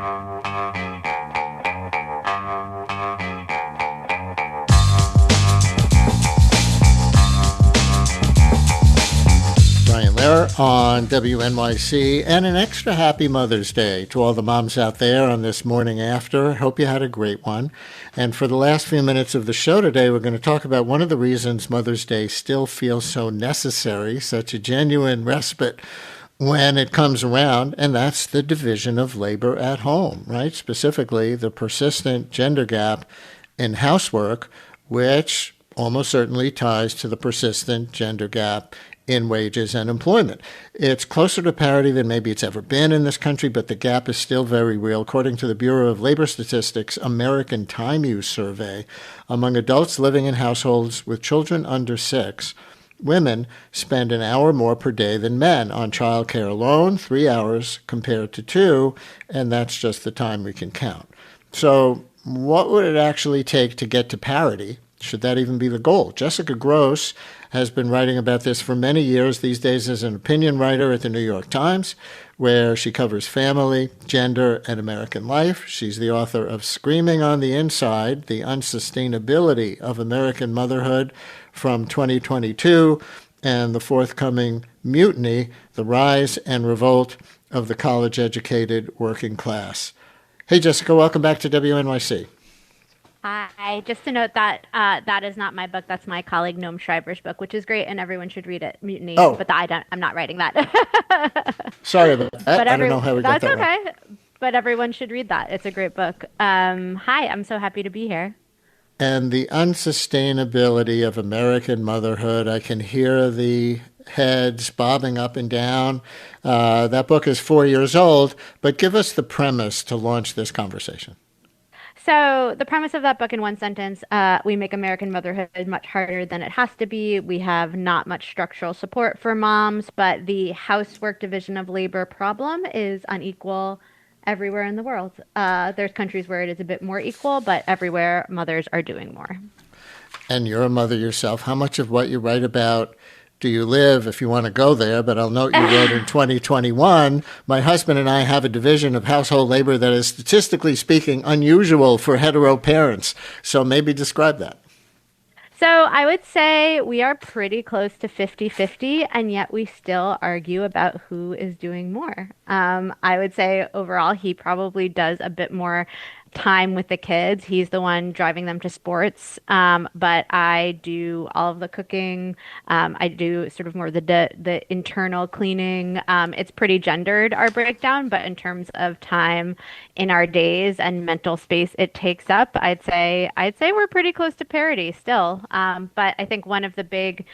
Brian Lehrer on WNYC, and an extra happy Mother's Day to all the moms out there on this morning after. Hope you had a great one. And for the last few minutes of the show today, we're going to talk about one of the reasons Mother's Day still feels so necessary, such a genuine respite when it comes around, and that's the division of labor at home, right? Specifically, the persistent gender gap in housework, which almost certainly ties to the persistent gender gap in wages and employment. It's closer to parity than maybe it's ever been in this country, but the gap is still very real. According to the Bureau of Labor Statistics American Time Use Survey, among adults living in households with children under 6, women spend an hour more per day than men on childcare alone, 3 hours compared to 2, and that's just the time we can count. So what would it actually take to get to parity? Should that even be the goal? Jessica Grose has been writing about this for many years, these days as an opinion writer at the New York Times, where she covers family, gender, and American life. She's the author of Screaming on the Inside, The Unsustainability of American Motherhood from 2022, and the forthcoming Mutiny, The Rise and Revolt of the College-Educated Working Class. Hey, Jessica, welcome back to WNYC. Hi, just to note that that is not my book. That's my colleague Noam Schreiber's book, which is great, and everyone should read it. Mutiny. Oh, but I'm not writing that. sorry about that. I don't know how we got that. That's okay. But everyone should read that. It's a great book. Hi, I'm so happy to be here. And the unsustainability of American motherhood. I can hear the heads bobbing up and down. That book is 4 years old, but give us the premise to launch this conversation. So the premise of that book in one sentence, we make American motherhood much harder than it has to be. We have not much structural support for moms, but the housework division of labor problem is unequal everywhere in the world. There's countries where it is a bit more equal, but everywhere mothers are doing more. And you're a mother yourself. How much of what you write about do you live, if you want to go there? But I'll note you wrote in 2021, my husband and I have a division of household labor that is, statistically speaking, unusual for hetero parents. So maybe describe that. So I would say we are pretty close to 50-50, and yet we still argue about who is doing more. I would say overall, he probably does a bit more time with the kids. He's the one driving them to sports. But I do all of the cooking. I do sort of more the internal cleaning. It's pretty gendered, our breakdown, but in terms of time in our days and mental space it takes up, I'd say we're pretty close to parity still. But I think one of the big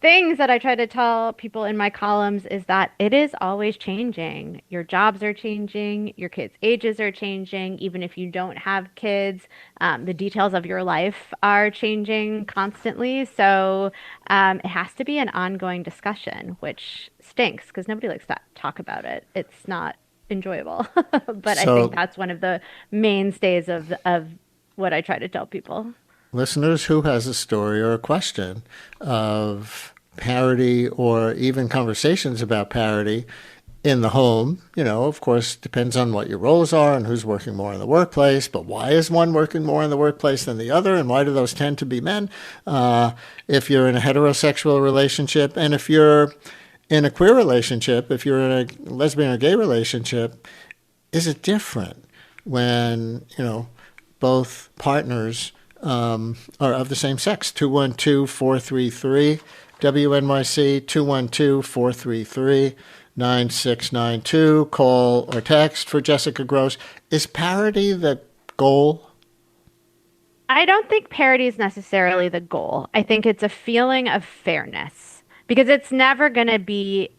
things that I try to tell people in my columns is that it is always changing. Your jobs are changing, your kids' ages are changing. Even if you don't have kids, the details of your life are changing constantly. So it has to be an ongoing discussion, which stinks because nobody likes to talk about it. It's not enjoyable. But I think that's one of the mainstays of what I try to tell people. Listeners, who has a story or a question of parity or even conversations about parity in the home, of course, depends on what your roles are and who's working more in the workplace, but why is one working more in the workplace than the other, and why do those tend to be men? If you're in a heterosexual relationship, and if you're in a queer relationship, if you're in a lesbian or gay relationship, is it different when, both partners are of the same sex? 212-433 WNYC, 212-433-9692. Call or text for Jessica Grose. Is parity the goal? I don't think parity is necessarily the goal. I think it's a feeling of fairness because it's never going to be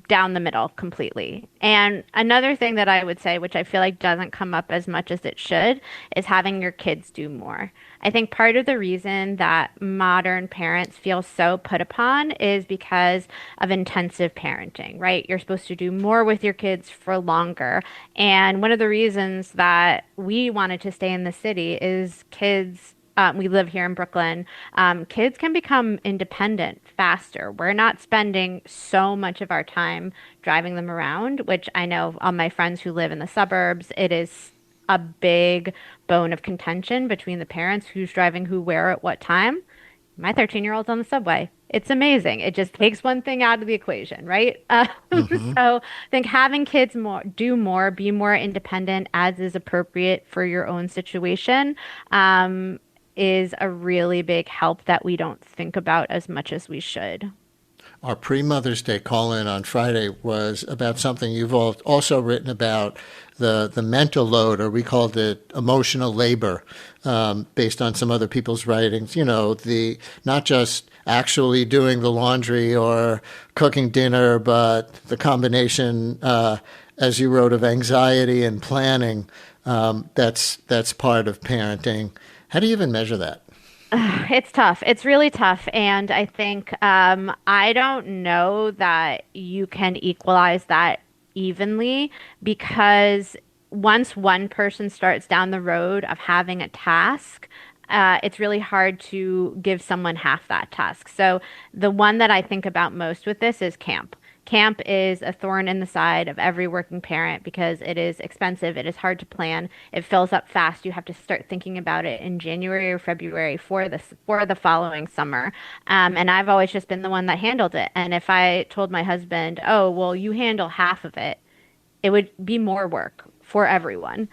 down the middle completely. And another thing that I would say, which I feel like doesn't come up as much as it should, is having your kids do more. I think part of the reason that modern parents feel so put upon is because of intensive parenting, right? You're supposed to do more with your kids for longer. And one of the reasons that we wanted to stay in the city is kids we live here in Brooklyn, kids can become independent faster. We're not spending so much of our time driving them around, which I know all my friends who live in the suburbs, it is a big bone of contention between the parents who's driving who where at what time. My 13-year-old's on the subway. It's amazing. It just takes one thing out of the equation, right? Hmm. So I think having kids do more, be more independent as is appropriate for your own situation, um, is a really big help that we don't think about as much as we should. Our pre-Mother's Day call-in on Friday was about something you've all also written about, the mental load, or we called it emotional labor, based on some other people's writings. You know, the not just actually doing the laundry or cooking dinner, but the combination, as you wrote, of anxiety and planning. That's part of parenting. How do you even measure that? It's tough. It's really tough. And I think I don't know that you can equalize that evenly because once one person starts down the road of having a task, it's really hard to give someone half that task. So the one that I think about most with this is camp. Camp is a thorn in the side of every working parent because it is expensive, it is hard to plan, it fills up fast. You have to start thinking about it in January or February for the following summer. And I've always just been the one that handled it. And if I told my husband, "Oh, well, you handle half of it," it would be more work for everyone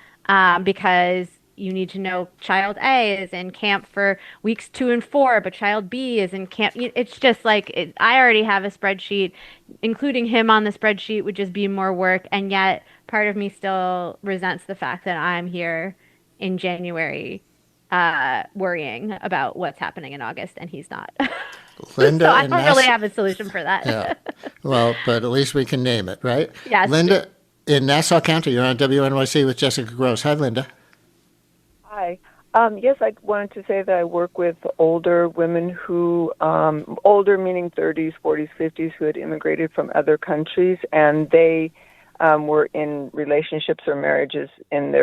because you need to know child A is in camp for weeks 2 and 4, but child B is in camp. It's just like I already have a spreadsheet. Including him on the spreadsheet would just be more work. And yet, part of me still resents the fact that I'm here in January worrying about what's happening in August and he's not. So Linda I in don't really Nass. have a solution for Yeah. that. Well, but at least we can name it, right? Yes. Linda in Nassau County, you're on WNYC with Jessica Grose. Hi, Linda. Hi. Yes, I wanted to say that I work with older women who, older meaning 30s, 40s, 50s, who had immigrated from other countries, and they were in relationships or marriages in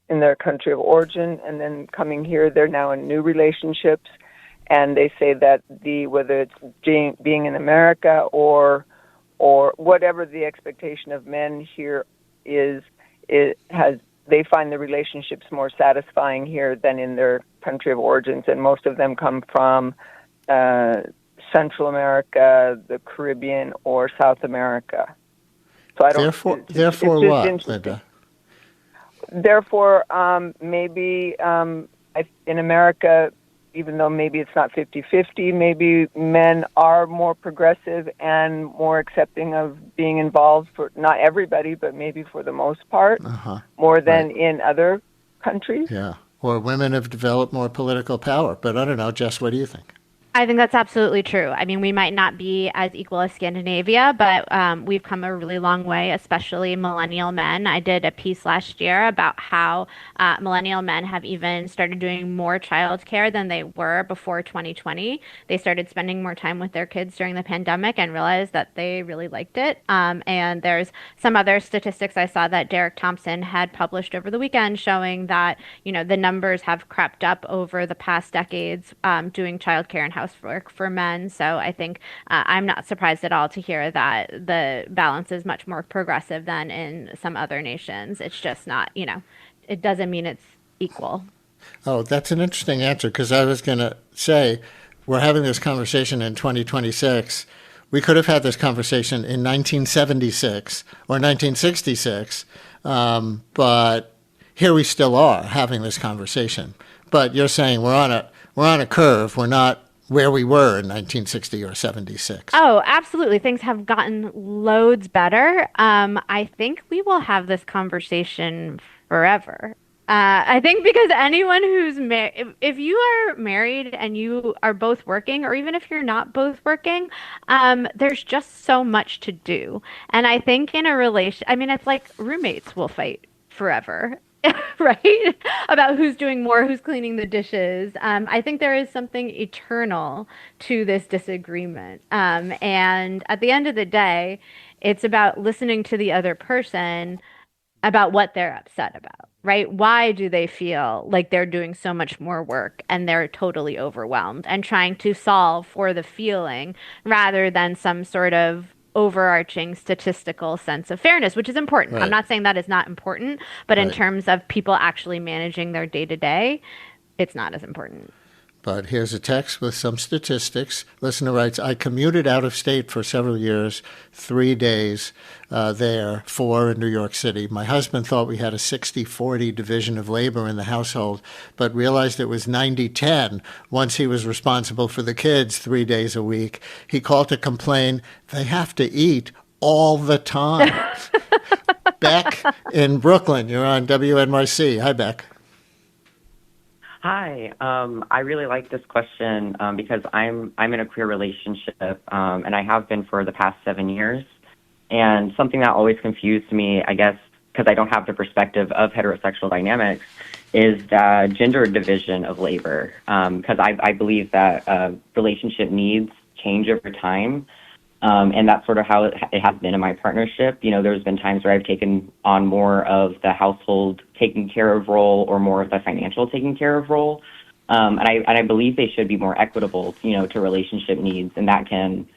in their country of origin, and then coming here, they're now in new relationships, and they say that whether it's being in America or whatever the expectation of men here is, it has they find the relationships more satisfying here than in their country of origins, and most of them come from Central America, the Caribbean, or South America. So I don't. Therefore It's just what, interesting. Linda? Therefore, maybe in America, even though maybe it's not 50-50, maybe men are more progressive and more accepting of being involved for not everybody, but maybe for the most part, Uh-huh. more Right. than in other countries. Yeah. Or women have developed more political power. But I don't know, Jess, what do you think? I think that's absolutely true. I mean, we might not be as equal as Scandinavia, but we've come a really long way, especially millennial men. I did a piece last year about how millennial men have even started doing more childcare than they were before 2020. They started spending more time with their kids during the pandemic and realized that they really liked it. And there's some other statistics I saw that Derek Thompson had published over the weekend showing that, the numbers have crept up over the past decades doing childcare and housework for men. So I think I'm not surprised at all to hear that the balance is much more progressive than in some other nations. It's just not, it doesn't mean it's equal. Oh, that's an interesting answer because I was going to say we're having this conversation in 2026. We could have had this conversation in 1976 or 1966, but here we still are having this conversation. But you're saying we're on a curve. We're not where we were in 1960 or 76. Oh, absolutely. Things have gotten loads better. I think we will have this conversation forever. I think because anyone who's married, if you are married and you are both working, or even if you're not both working, there's just so much to do. And I think in a relation, I mean, it's like roommates will fight forever. Right? About who's doing more, who's cleaning the dishes. I think there is something eternal to this disagreement. And at the end of the day, it's about listening to the other person about what they're upset about, right? Why do they feel like they're doing so much more work and they're totally overwhelmed, and trying to solve for the feeling rather than some sort of overarching statistical sense of fairness, which is important. I'm Right, not saying that is not important, but in right. terms of people actually managing their day to day, it's not as important. But here's a text with some statistics. Listener writes, I commuted out of state for several years, 3 days there, 4 in New York City. My husband thought we had a 60-40 division of labor in the household, but realized it was 90-10 once he was responsible for the kids 3 days a week. He called to complain they have to eat all the time. Beck in Brooklyn, you're on WNYC. Hi, Beck. Hi. I really like this question because I'm in a queer relationship, and I have been for the past 7 years. And something that always confused me, I guess, because I don't have the perspective of heterosexual dynamics, is the gender division of labor. Because I believe that relationship needs change over time. And that's sort of how it has been in my partnership. You know, there's been times where I've taken on more of the household taking care of role or more of the financial taking care of role. And I believe they should be more equitable, you know, to relationship needs. And that can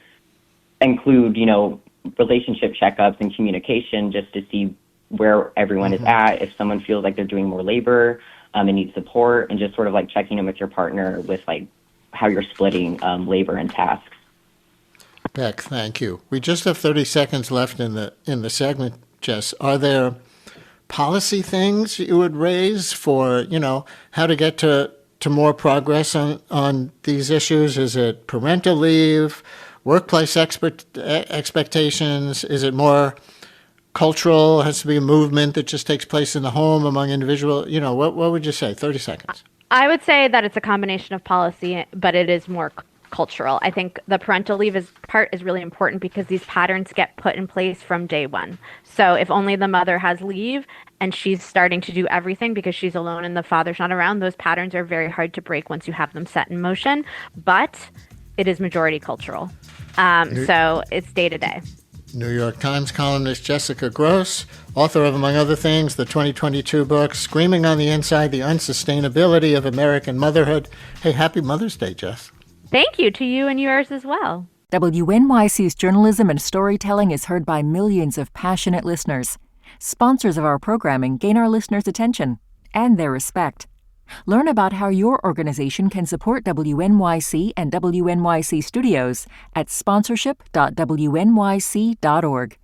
include, you know, relationship checkups and communication just to see where everyone is at. If someone feels like they're doing more labor and needs support, and just sort of like checking in with your partner with like how you're splitting labor and tasks. Beck, thank you. We just have 30 seconds left in the segment, Jess. Are there policy things you would raise for, you know, how to get to more progress on these issues? Is it parental leave, workplace expectations? Is it more cultural? Has to be a movement that just takes place in the home among individual? You know, what would you say? 30 seconds. I would say that it's a combination of policy, but it is more cultural. I think the parental leave part is really important because these patterns get put in place from day one. So if only the mother has leave and she's starting to do everything because she's alone and the father's not around, those patterns are very hard to break once you have them set in motion. But it is majority cultural. So it's day to day. New York Times columnist Jessica Grose, author of, among other things, the 2022 book, Screaming on the Inside, The Unsustainability of American Motherhood. Hey, happy Mother's Day, Jess. Thank you to you and yours as well. WNYC's journalism and storytelling is heard by millions of passionate listeners. Sponsors of our programming gain our listeners' attention and their respect. Learn about how your organization can support WNYC and WNYC Studios at sponsorship.wnyc.org.